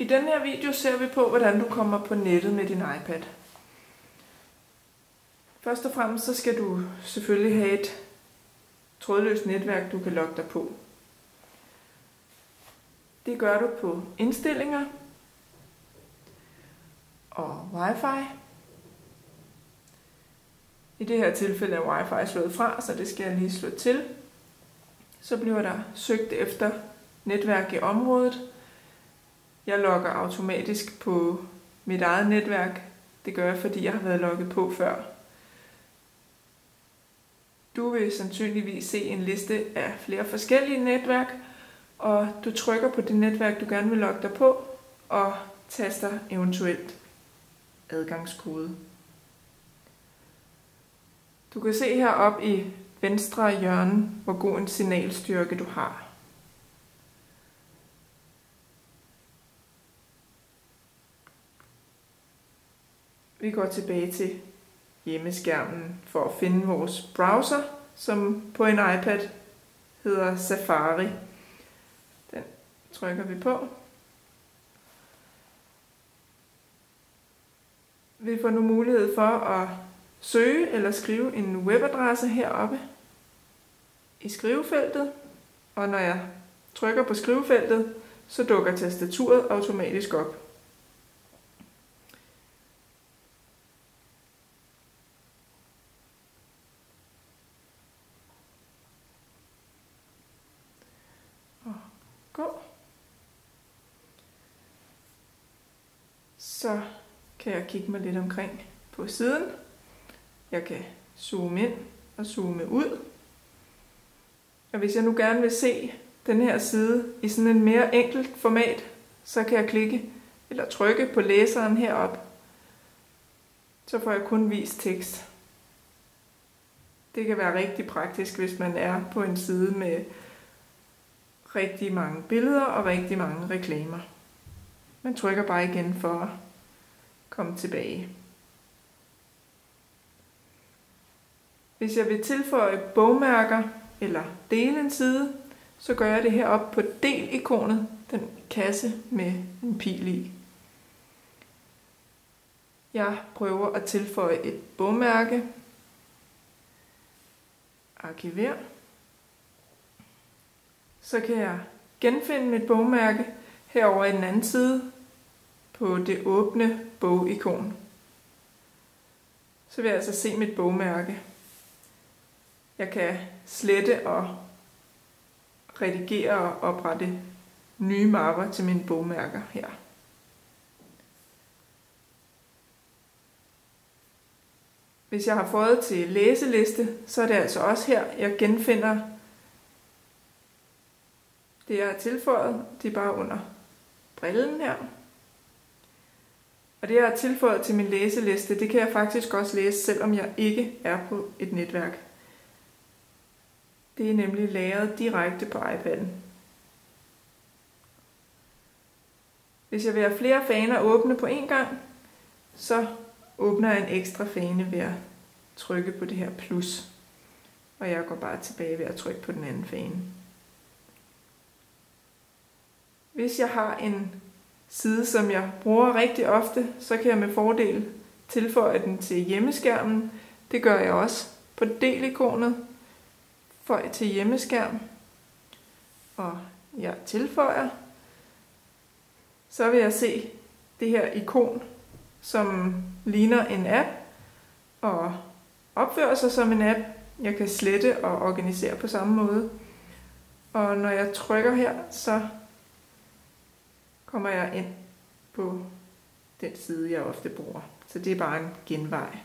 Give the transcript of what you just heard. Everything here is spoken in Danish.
I denne her video ser vi på, hvordan du kommer på nettet med din iPad. Først og fremmest så skal du selvfølgelig have et trådløst netværk, du kan logge dig på. Det gør du på indstillinger og Wi-Fi. I det her tilfælde er Wi-Fi slået fra, så det skal jeg lige slå til. Så bliver der søgt efter netværk i området. Jeg logger automatisk på mit eget netværk. Det gør jeg, fordi jeg har været logget på før. Du vil sandsynligvis se en liste af flere forskellige netværk, og du trykker på det netværk, du gerne vil logge dig på, og taster eventuelt adgangskode. Du kan se heroppe i venstre hjørne, hvor god en signalstyrke du har. Vi går tilbage til hjemmeskærmen for at finde vores browser, som på en iPad hedder Safari. Den trykker vi på. Vi får nu mulighed for at søge eller skrive en webadresse heroppe i skrivefeltet, og når jeg trykker på skrivefeltet, så dukker tastaturet automatisk op. Gå. Så kan jeg kigge mig lidt omkring på siden. Jeg kan zoome ind og zoome ud. Og hvis jeg nu gerne vil se den her side i sådan en mere enkelt format, så kan jeg klikke eller trykke på læseren heroppe. Så får jeg kun vist tekst. Det kan være rigtig praktisk, hvis man er på en side med rigtig mange billeder og rigtig mange reklamer. Man trykker bare igen for at komme tilbage. Hvis jeg vil tilføje bogmærker eller dele en side, så gør jeg det heroppe på del-ikonet, den kasse med en pil i. Jeg prøver at tilføje et bogmærke. Arkiver. Så kan jeg genfinde mit bogmærke herover i den anden side på det åbne bogikon. Så vil jeg altså se mit bogmærke. Jeg kan slette og redigere og oprette nye mapper til mine bogmærker her. Hvis jeg har fået til læseliste, så er det altså også her, jeg genfinder det, jeg har tilføjet. Det er bare under brillen her. Og det, jeg har tilføjet til min læseliste, det kan jeg faktisk også læse, selvom jeg ikke er på et netværk. Det er nemlig lagret direkte på iPad'en. Hvis jeg vil have flere faner åbne på én gang, så åbner jeg en ekstra fane ved at trykke på det her plus. Og jeg går bare tilbage ved at trykke på den anden fane. Hvis jeg har en side, som jeg bruger rigtig ofte, så kan jeg med fordel tilføje den til hjemmeskærmen. Det gør jeg også på del-ikonet. Føj til hjemmeskærm. Og jeg tilføjer. Så vil jeg se det her ikon, som ligner en app og opfører sig som en app. Jeg kan slette og organisere på samme måde. Og når jeg trykker her, så kommer jeg ind på den side, jeg ofte bruger. Så det er bare en genvej.